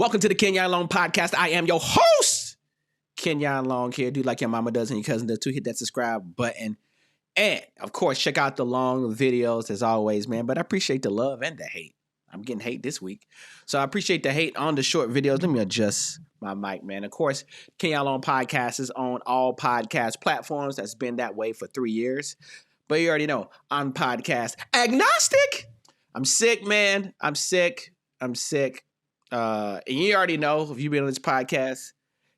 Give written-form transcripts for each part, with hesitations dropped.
Welcome to the Kenyon Long Podcast. I am your host, Kenyon Long here. Do like your mama does and your cousin does too. Hit that subscribe button. And, of course, check out the long videos as always, man. But I appreciate the love and the hate. I'm getting hate this week. So I appreciate the hate on the short videos. Let me adjust my mic, man. Of course, Kenyon Long Podcast is on all podcast platforms. That's been that way for 3 years. But you already know, I'm podcast agnostic. I'm sick, man. I'm sick. And you already know, if you've been on this podcast,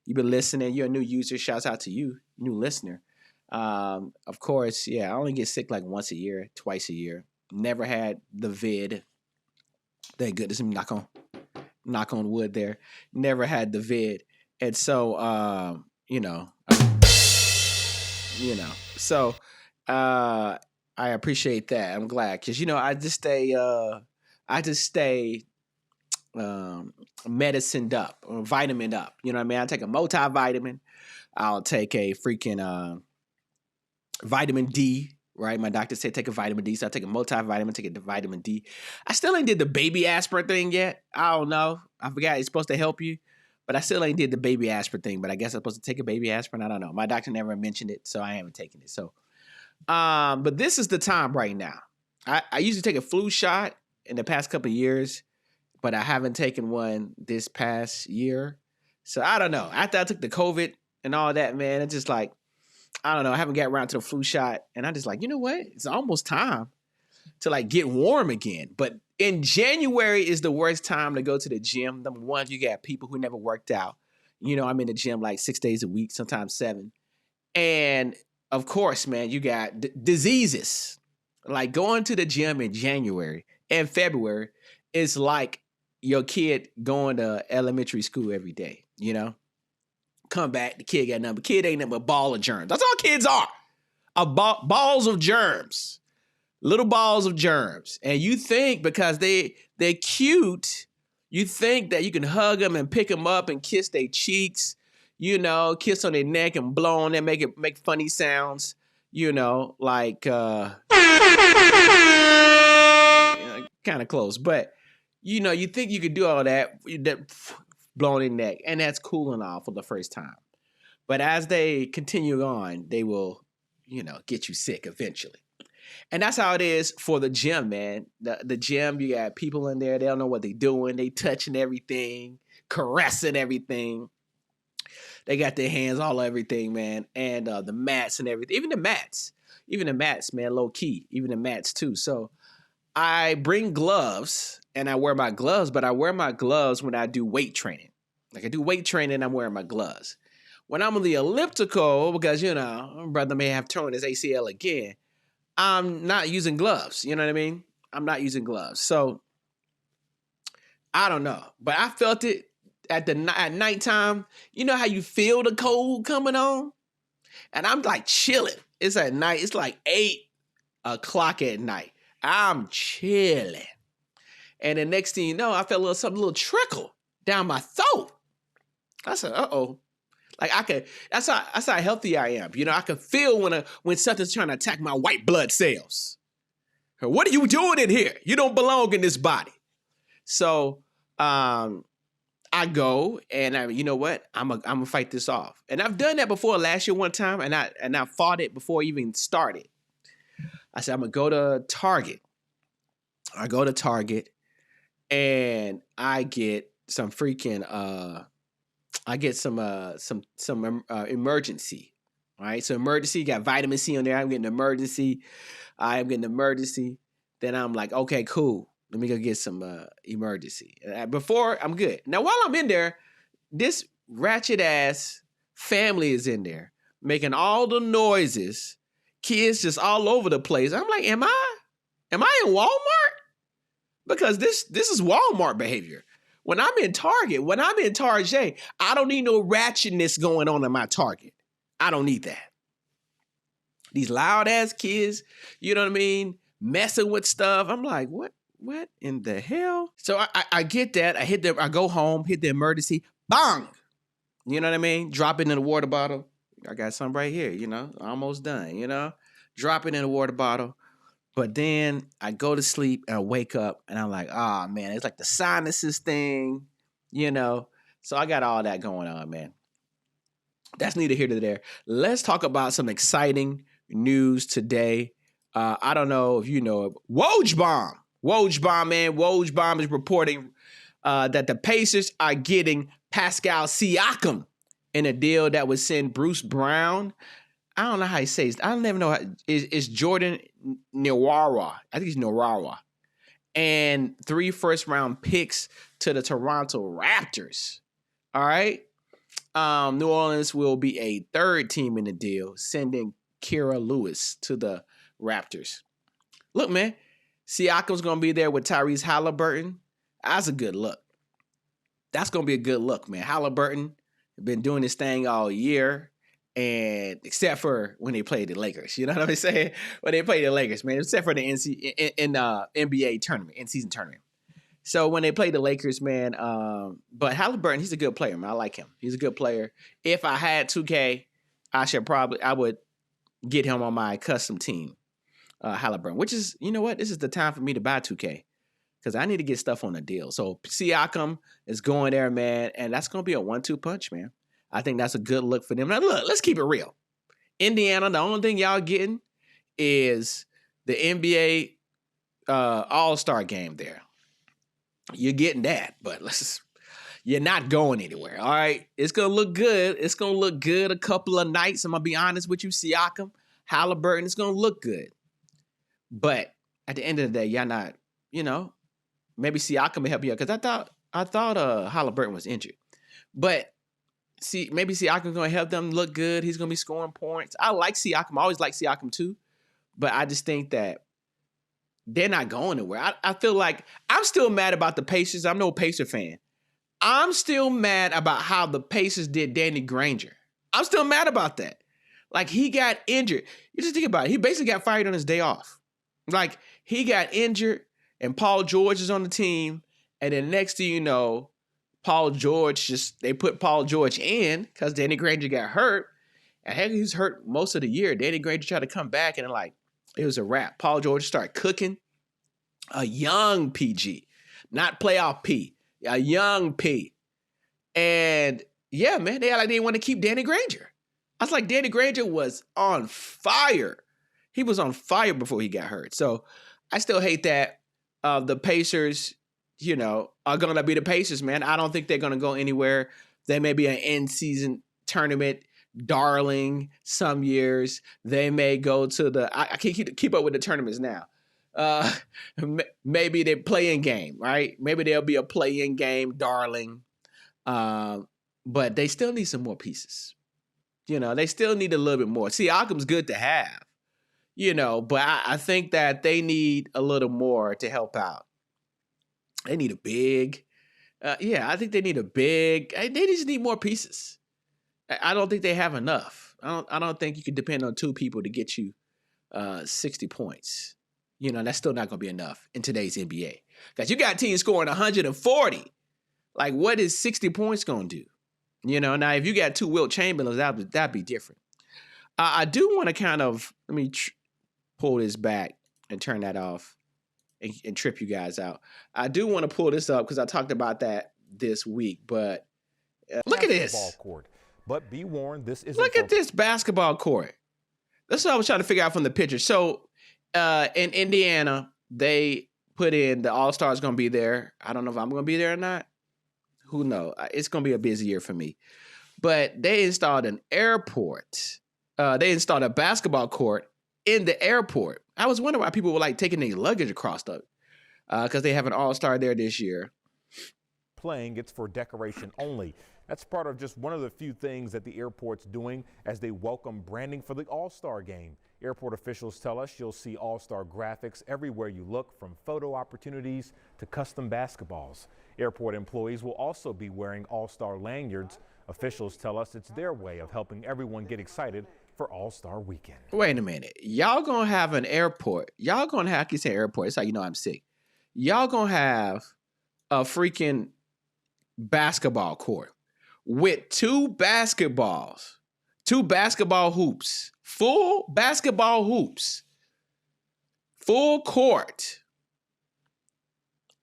you've been listening, you're a new user, shouts out to you, new listener. Of course, I only get sick like once a year, twice a year. Never had the vid. Thank goodness, knock on wood there. Never had the vid. And so, I appreciate that. I'm glad because, I just stay medicined up or vitamin up. You know what I mean? I take a multivitamin. I'll take a freaking vitamin D, right? My doctor said take a vitamin D. So I take a multivitamin, take a vitamin D. I still ain't did the baby aspirin thing yet. I don't know. I forgot it's supposed to help you. But I still ain't did the baby aspirin thing. But I guess I'm supposed to take a baby aspirin. I don't know. My doctor never mentioned it, so I haven't taken it. So, but this is the time right now. I used to take a flu shot in the past couple of years, but I haven't taken one this past year. So I don't know. After I took the COVID and all that, man, it's just like, I don't know. I haven't got around to the flu shot. And I'm just like, you know what? It's almost time to like get warm again. But in January is the worst time to go to the gym. Number one, you got people who never worked out. I'm in the gym like 6 days a week, sometimes 7. And of course, man, you got diseases. Like going to the gym in January and February is like your kid going to elementary school every day, Come back, the kid got nothing. Kid ain't nothing but a ball of germs. That's all kids are. Balls of germs. Little balls of germs. And you think because they're cute, you think that you can hug them and pick them up and kiss their cheeks, kiss on their neck and blow on them, make funny sounds, like kind of close. But you think you could do all that blowing their neck, and that's cool and all for the first time. But as they continue on, they will, get you sick eventually. And that's how it is for the gym, man. The gym, you got people in there, they don't know what they're doing. They touching everything, caressing everything. They got their hands all over everything, man. And the mats and everything. Even the mats, man, low key. Even the mats too. So I bring gloves and I wear my gloves, but I wear my gloves when I do weight training. Like I do weight training, I'm wearing my gloves. When I'm on the elliptical, because, brother may have torn his ACL again, I'm not using gloves. You know what I mean? I'm not using gloves. So I don't know, but I felt it at nighttime. You know how you feel the cold coming on? And I'm like chilling. It's at night. It's like 8 o'clock at night. I'm chilling. And the next thing you know, I felt a little trickle down my throat. I said, uh-oh. Like that's how healthy I am. I can feel when something's trying to attack my white blood cells. What are you doing in here? You don't belong in this body. So I go and you know what? I'm gonna fight this off. And I've done that before last year one time, and I fought it before I even started. I said, I'm gonna go to Target. I go to Target and I get some freaking some emergency. All right. So emergency, got vitamin C on there. I'm getting emergency. Then I'm like, okay, cool. Let me go get some emergency. Before I'm good. Now, while I'm in there, this ratchet ass family is in there making all the noises. Kids just all over the place. I'm like, am I in Walmart? Because this is Walmart behavior. When I'm in Target, I don't need no ratchetness going on in my Target. I don't need that. These loud ass kids, you know what I mean, messing with stuff. I'm like, what in the hell? So I get that. I go home, hit the emergency, bang. You know what I mean? Drop it in a water bottle. I got some right here, almost done, drop it in a water bottle. But then I go to sleep and I wake up and I'm like, man, it's like the sinuses thing, you know. So I got all that going on, man. That's neither here nor there. Let's talk about some exciting news today. I don't know if you know it. Woj Bomb, man. Woj Bomb is reporting that the Pacers are getting Pascal Siakam in a deal that would send Bruce Brown. I don't know how he says it. I don't even know how. It's Jordan Nwora. I think he's Nwora. And 3 first-round picks to the Toronto Raptors. All right. New Orleans will be a third team in the deal, sending Kira Lewis to the Raptors. Look, man, Siakam's going to be there with Tyrese Halliburton. That's a good look. That's going to be a good look, man. Halliburton been doing this thing all year, and except for when they played the Lakers. You know what I'm saying? When they played the Lakers, man, except for the NBA tournament, in-season tournament. So when they played the Lakers, man, but Halliburton, he's a good player, man. I like him. He's a good player. If I had 2K, I would get him on my custom team, Halliburton, which is, you know what? This is the time for me to buy 2K because I need to get stuff on a deal. So Siakam is going there, man, and that's going to be a 1-2 punch, man. I think that's a good look for them. Now, look, let's keep it real. Indiana, the only thing y'all getting is the NBA All-Star game there. You're getting that, but you're not going anywhere, all right? It's going to look good. It's going to look good a couple of nights. I'm going to be honest with you, Siakam, Halliburton, it's going to look good. But at the end of the day, y'all not, you know, maybe Siakam may help you out because I thought Halliburton was injured. But maybe Siakam's going to help them look good. He's going to be scoring points. I like Siakam. I always like Siakam too. But I just think that they're not going anywhere. I feel like I'm still mad about the Pacers. I'm no Pacer fan. I'm still mad about how the Pacers did Danny Granger. I'm still mad about that. Like, he got injured. You just think about it. He basically got fired on his day off. Like, he got injured, and Paul George is on the team, and then next thing you know, they put Paul George in because Danny Granger got hurt, and heck, he was hurt most of the year. Danny Granger tried to come back, and it was a wrap. Paul George started cooking. A young PG, not playoff P, a young P. And yeah, man, they didn't want to keep Danny Granger. I was like, Danny Granger was on fire. He was on fire before he got hurt. So I still hate that. The Pacers, you know, are going to be the Pacers, man. I don't think they're going to go anywhere. They may be an in-season tournament darling some years. They may go to I can't keep up with the tournaments now. Maybe they're playing game, right? Maybe there'll be a play-in game, darling. But they still need some more pieces. You know, they still need a little bit more. Siakam's good to have, you know, but I think that they need a little more to help out. They need a big, I think they need they just need more pieces. I don't think they have enough. I don't think you can depend on 2 people to get you 60 points. You know, that's still not going to be enough in today's NBA. Because you got teams scoring 140. Like, what is 60 points going to do? You know, now, if you got 2 Wilt Chamberlains, that'd be different. I do want to kind of, let me pull this back and turn that off and trip you guys out. I do want to pull this up because I talked about that this week. But look at this. Court. But be warned, this is look at this basketball court. That's what I was trying to figure out from the picture. So, in Indiana, they put in the All-Stars going to be there. I don't know if I'm going to be there or not. Who knows? It's going to be a busy year for me. But they installed an airport. They installed a basketball court in the airport. I was wondering why people were like taking their luggage across because they have an All-Star there this year. Playing, it's for decoration only. That's part of just one of the few things that the airport's doing as they welcome branding for the All-Star game. Airport officials tell us you'll see All-Star graphics everywhere you look, from photo opportunities to custom basketballs. Airport employees will also be wearing All-Star lanyards. Officials tell us it's their way of helping everyone get excited for All-Star weekend. Wait a minute. Y'all gonna have an airport. Y'all gonna have, I can say airport. It's how you know I'm sick. Y'all gonna have a freaking basketball court with 2 basketball hoops, full basketball hoops, full court.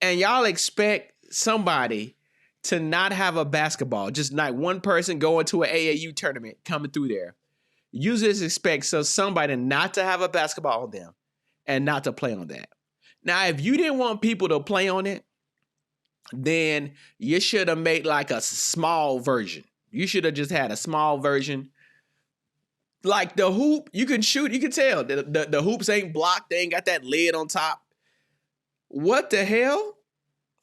And y'all expect somebody to not have a basketball, just not one person going to an AAU tournament coming through there. You just expect somebody not to have a basketball on them and not to play on that. Now, if you didn't want people to play on it, then you should have made like a small version. You should have just had a small version. Like the hoop, you can shoot, you can tell the hoops ain't blocked. They ain't got that lid on top. What the hell?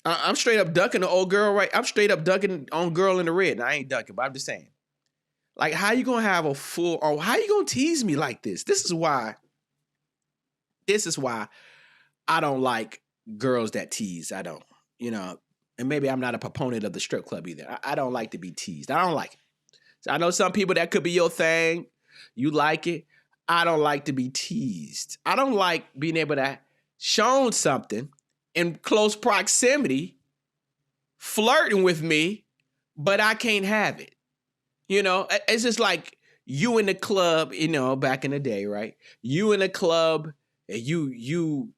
I'm straight up dunking the old girl, right? I'm straight up dunking on girl in the red. And I ain't dunking, but I'm just saying. Like, how you gonna have a full, or how you gonna tease me like this? This is why I don't like girls that tease. I don't, and maybe I'm not a proponent of the strip club either. I don't like to be teased. I don't like it. So I know some people that could be your thing. You like it. I don't like to be teased. I don't like being able to shown something in close proximity, flirting with me, but I can't have it. It's just like you in the club, back in the day, right? You in the club and you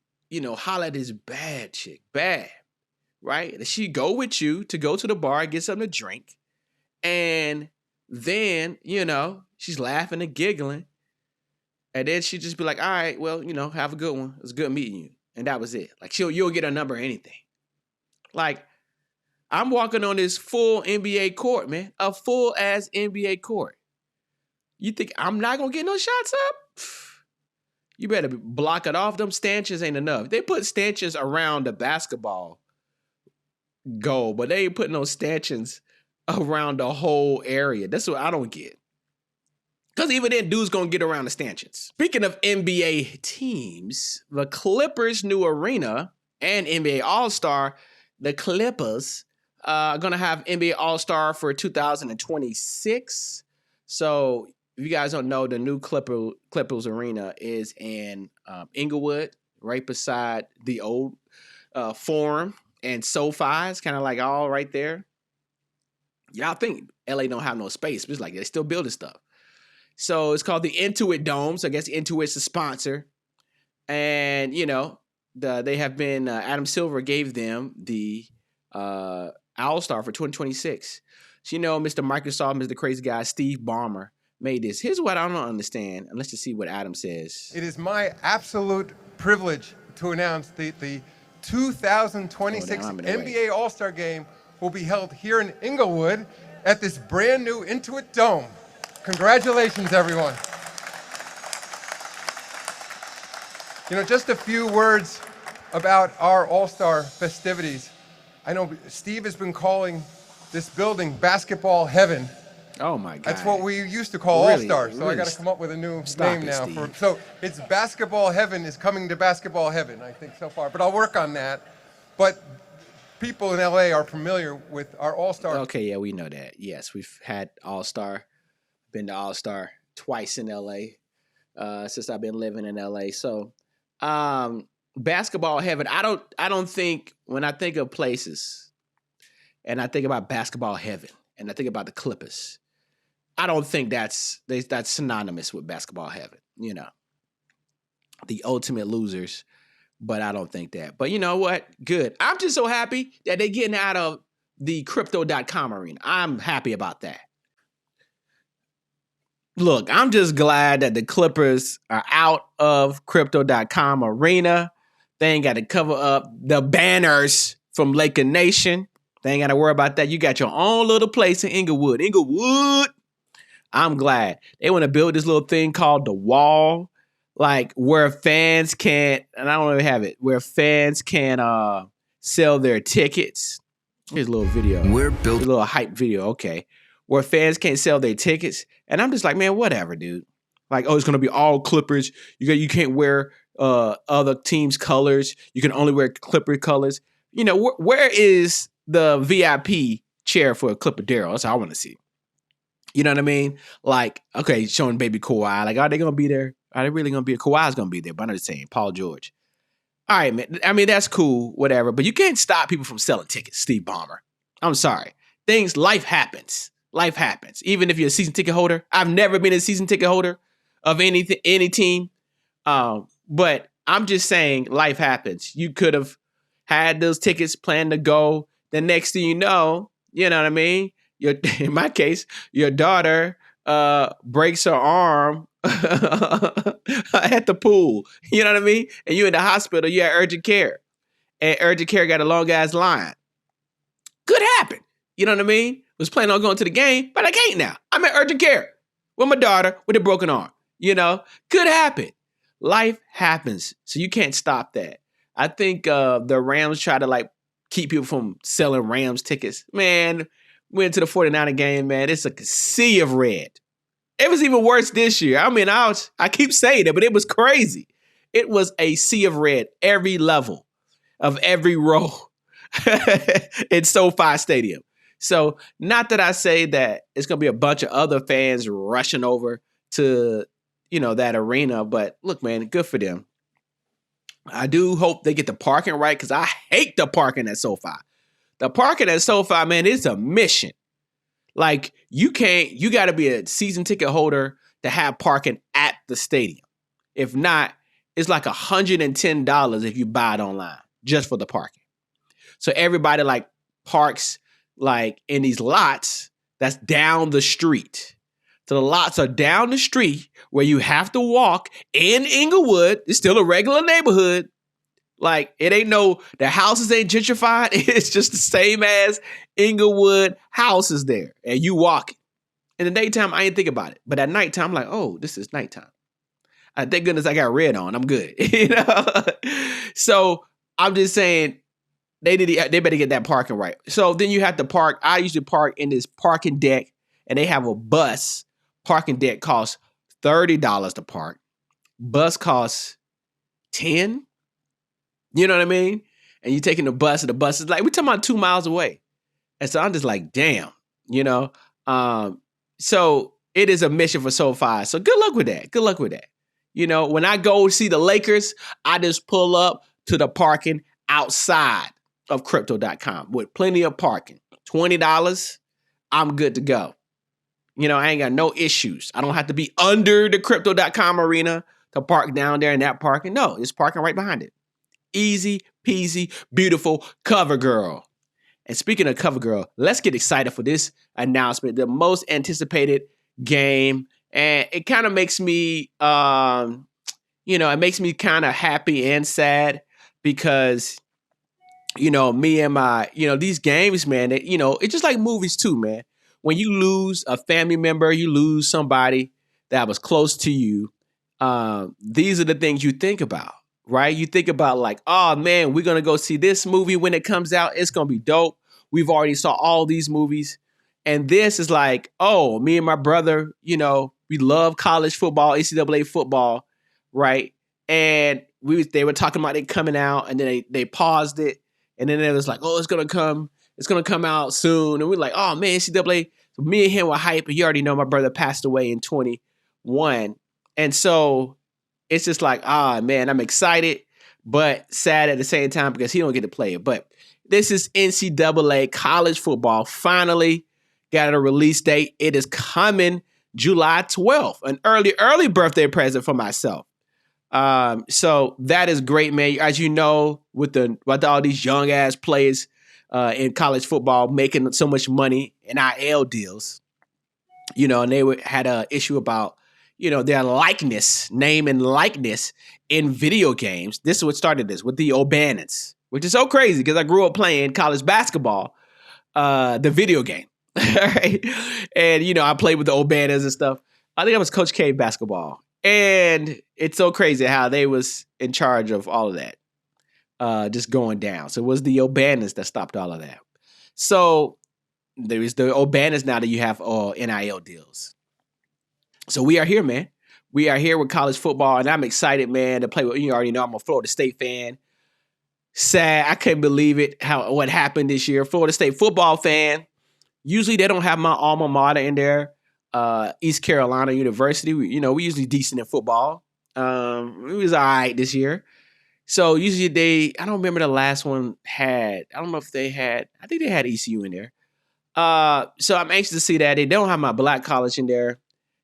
holler at this bad chick, bad, right? And she go with you to go to the bar, get something to drink. And then, she's laughing and giggling. And then she just be like, all right, well, have a good one. It was good meeting you. And that was it. Like you'll get a number or anything. Like, I'm walking on this full NBA court, man. A full ass NBA court. You think I'm not gonna get no shots up? You better block it off. Them stanchions ain't enough. They put stanchions around the basketball goal, but they ain't putting no stanchions around the whole area. That's what I don't get. Because even then, dudes gonna get around the stanchions. Speaking of NBA teams, the Clippers' new arena and NBA All-Star, the Clippers are gonna have NBA All-Star for 2026. So if you guys don't know, the new Clippers arena is in Inglewood, right beside the old Forum and SoFi. It's kind of like all right there. Y'all think LA don't have no space, but it's like they're still building stuff. So it's called the Intuit Dome. So I guess Intuit's the sponsor. And, they have been, Adam Silver gave them the All-Star for 2026. So, Mr. Microsoft, Mr. Crazy Guy, Steve Ballmer made this. Here's what I don't understand. And let's just see what Adam says. It is my absolute privilege to announce the 2026 NBA All-Star Game will be held here in Inglewood at this brand new Intuit Dome. Congratulations, everyone. Just a few words about our All-Star festivities. I know Steve has been calling this building basketball heaven. Oh my God. That's what we used to call All-Star, so I got to come up with a new name now. So it's basketball heaven is coming to basketball heaven, I think, so far. But I'll work on that. But people in LA are familiar with our All-Star. Okay, yeah, we know that. Yes, we've had All-Star. Been to All-Star twice in LA since I've been living in LA. So basketball heaven. I don't think, when I think of places and I think about basketball heaven and I think about the Clippers, I don't think that's synonymous with basketball heaven, the ultimate losers. But I don't think that. But you know what? Good. I'm just so happy that they're getting out of the crypto.com arena. I'm happy about that. Look, I'm just glad that the Clippers are out of crypto.com arena. They ain't got to cover up the banners from Laker Nation. They ain't got to worry about that. You got your own little place in Inglewood. I'm glad. They want to build this little thing called the Wall, like where fans can't, and I don't even have it, where fans can sell their tickets. Here's a little video. A little hype video, okay. Where fans can't sell their tickets. And I'm just like, man, whatever, dude. Like, oh, it's going to be all Clippers. You can't wear other teams' colors. You can only wear Clipper colors. Where is the VIP chair for a Clipper Daryl? That's what I want to see. You know what I mean? Like, okay, showing baby Kawhi. Like, are they going to be there? Are they really going to be? Kawhi's going to be there, but I'm just saying, Paul George. All right, man. I mean, that's cool, whatever. But you can't stop people from selling tickets, Steve Ballmer. I'm sorry. Life happens. Life happens. Even if you're a season ticket holder. I've never been a season ticket holder of any team. But I'm just saying life happens. You could have had those tickets planned to go. The next thing you know, You know what I mean? In my case, your daughter breaks her arm at the pool. You know what I mean? And you in the hospital, you had urgent care. And urgent care got a long ass line. Could happen. You know what I mean? Was planning on going to the game, but I can't now. I'm at urgent care with my daughter with a broken arm. You know, could happen. Life happens. So you can't stop that. I think the Rams try to like keep people from selling Rams tickets. Man, went to the 49er game, man. It's a sea of red. It was even worse this year. I mean, I keep saying it, but it was crazy. It was a sea of red, every level of every row in SoFi Stadium. So not that I say that it's going to be a bunch of other fans rushing over to, you know, that arena. But look, man, good for them. I do hope they get the parking right because I hate the parking at SoFi. The parking at SoFi, man, it's a mission. Like, you got to be a season ticket holder to have parking at the stadium. If not, it's like $110 if you buy it online just for the parking. So everybody like parks like in these lots that's down the street. So the lots are down the street where you have to walk in Inglewood. It's still a regular neighborhood. Like, it ain't the houses ain't gentrified. It's just the same as Inglewood houses there. And you walk. In the daytime, I didn't think about it. But at nighttime, I'm like, oh, this is nighttime. Thank goodness I got red on. I'm good. You know? So I'm just saying, they better get that parking right. So then you have to park. I usually park in this parking deck, and they have a bus. Parking deck costs $30 to park. Bus costs $10. You know what I mean? And you're taking the bus, and the bus is like, we're talking about 2 miles away. And so I'm just like, damn, you know? So it is a mission for SoFi. So good luck with that. Good luck with that. You know, when I go see the Lakers, I just pull up to the parking outside of crypto.com with plenty of parking. $20, I'm good to go. You know, I ain't got no issues. I don't have to be under the crypto.com arena to park down there in that parking. No, it's parking right behind it. Easy peasy, beautiful cover girl. And speaking of cover girl, let's get excited for this announcement, the most anticipated game. And it kind of makes me, it makes me kind of happy and sad because, you know, me and my, you know, these games, man, it's just like movies too, man. When you lose a family member, you lose somebody that was close to you. These are the things you think about, right? You think about like, oh man, we're going to go see this movie when it comes out. It's going to be dope. We've already saw all these movies. And this is like, oh, me and my brother, you know, we love college football, NCAA football, right? And they were talking about it coming out, and then they paused it. And then it was like, oh, it's going to come out soon. And we're like, oh man, NCAA. So me and him were hype, and you already know my brother passed away in 2021. And so it's just like, man, I'm excited, but sad at the same time because he don't get to play it. But this is NCAA college football. Finally got a release date. It is coming July 12th, an early birthday present for myself. So that is great, man. As you know, with all these young ass players in college football making so much money in NIL deals, you know, and they had an issue about, you know, their likeness, name and likeness in video games. This is what started this with the O'Bannons, which is so crazy because I grew up playing college basketball, the video game. Right? And, you know, I played with the O'Bannons and stuff. I think I was Coach K basketball. And it's so crazy how they was in charge of all of that, just going down. So it was the O'Bannons that stopped all of that. So there is the O'Bannons now that you have NIL deals. So we are here, man. We are here with college football, and I'm excited, man, to play with. You already know I'm a Florida State fan. Sad, I couldn't believe it what happened this year. Florida State football fan. Usually they don't have my alma mater in there. East Carolina University. We usually decent in football. It was all right this year. So usually I don't remember the last one I don't know if they had, I think they had ECU in there. So I'm anxious to see that. They don't have my black college in there.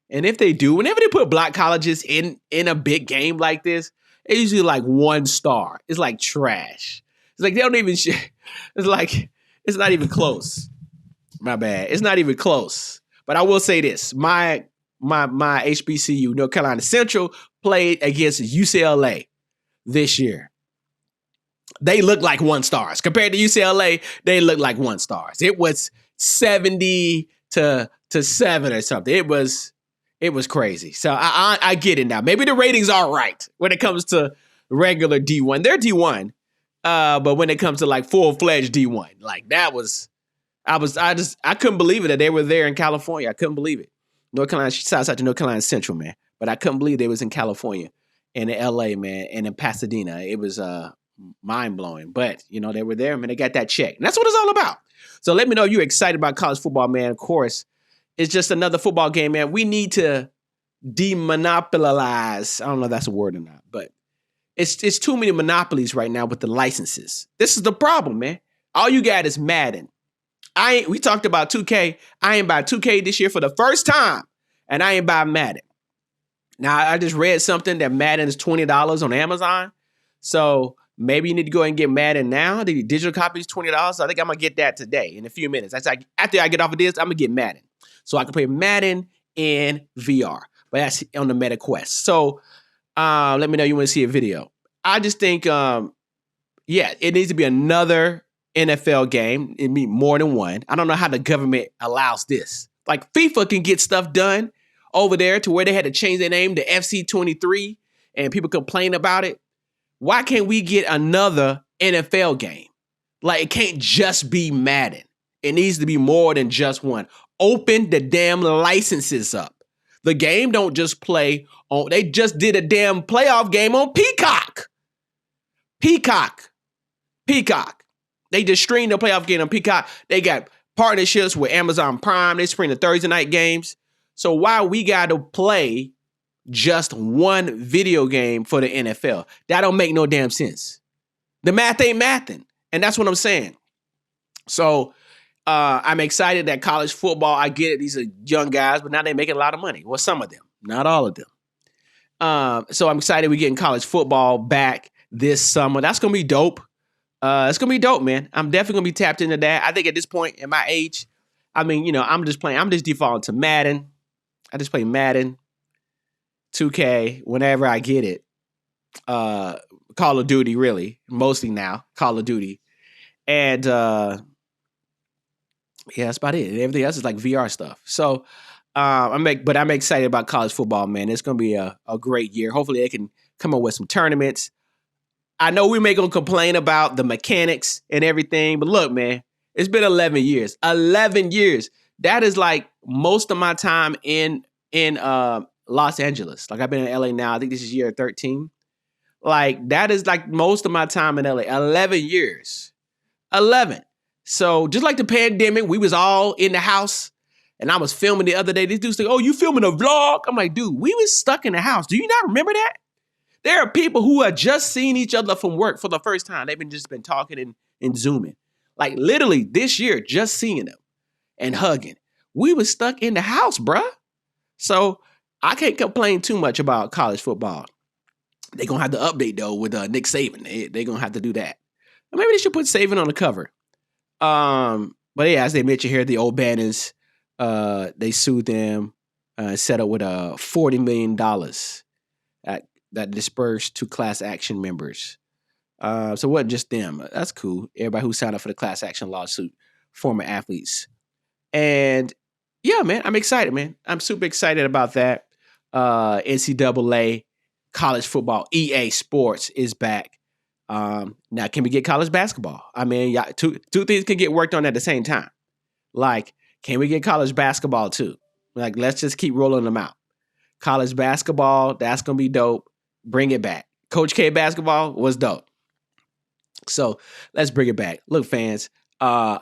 And if they do, whenever they put black colleges in a big game like this, it's usually like 1 star. It's like trash. It's like they don't even, it's like, it's not even close. My bad. It's not even close. But I will say this. My HBCU, North Carolina Central, played against UCLA this year. They look like 1 stars. Compared to UCLA, they look like 1 stars. It was 70 to 7 or something. It was crazy. So I get it now. Maybe the ratings are right when it comes to regular D1. They're D1. But when it comes to like full-fledged D1, like that was, I couldn't believe it that they were there in California. I couldn't believe it. North Carolina, shouts out to North Carolina Central, man. But I couldn't believe they was in California and in LA, man, and in Pasadena. It was mind-blowing. But, they were there, man. They got that check. And that's what it's all about. So let me know you're excited about college football, man. Of course, it's just another football game, man. We need to demonopolize. I don't know if that's a word or not, but it's too many monopolies right now with the licenses. This is the problem, man. All you got is Madden. We talked about 2K. I ain't buy 2K this year for the first time, and I ain't buy Madden. Now, I just read something that Madden is $20 on Amazon. So maybe you need to go ahead and get Madden now. The digital copy is $20. So I think I'm going to get that today in a few minutes. That's like, after I get off of this, I'm going to get Madden. So I can play Madden in VR. But that's on the Meta Quest. So let me know you want to see a video. I just think, it needs to be another NFL game. It means more than one. I don't know how the government allows this. Like FIFA can get stuff done over there to where they had to change their name to FC23 and people complain about it. Why can't we get another NFL game? Like it can't just be Madden. It needs to be more than just one. Open the damn licenses up. The game don't just play on, they just did a damn playoff game on Peacock. Peacock. They just streamed the playoff game on Peacock. They got partnerships with Amazon Prime. They stream the Thursday night games. So why we got to play just one video game for the NFL? That don't make no damn sense. The math ain't mathing. And that's what I'm saying. So I'm excited that college football, I get it. These are young guys, but now they're making a lot of money. Well, some of them, not all of them. So I'm excited we're getting college football back this summer. That's going to be dope. It's going to be dope, man. I'm definitely going to be tapped into that. I think at this point in my age, I'm just defaulting to Madden. I just play Madden, 2K, whenever I get it. Call of Duty, really. Mostly now, Call of Duty. And that's about it. Everything else is like VR stuff. So I'm excited about college football, man. It's going to be a great year. Hopefully they can come up with some tournaments. I know we may go complain about the mechanics and everything, but look, man, it's been 11 years. 11 years. That is like most of my time in Los Angeles. Like I've been in LA now. I think this is year 13. Like that is like most of my time in LA. 11 years. 11. So just like the pandemic, we was all in the house and I was filming the other day. These dudes say, "Oh, you filming a vlog?" I'm like, dude, we was stuck in the house. Do you not remember that? There are people who are just seeing each other from work for the first time. They've been talking and Zooming. Like literally this year, just seeing them and hugging. We was stuck in the house, bruh. So I can't complain too much about college football. They're going to have to update, though, with Nick Saban. They're going to have to do that. Or maybe they should put Saban on the cover. But yeah, as they mentioned here, the O'Bannons, they sued them, set up with $40 million that dispersed to class action members. So it wasn't just them. That's cool. Everybody who signed up for the class action lawsuit, former athletes. And yeah, man, I'm excited, man. I'm super excited about that. NCAA college football, EA Sports is back. Now, can we get college basketball? I mean, two things can get worked on at the same time. Like, can we get college basketball too? Like, let's just keep rolling them out. College basketball, that's going to be dope. Bring it back. Coach K basketball was dope. So let's bring it back. Look, fans, I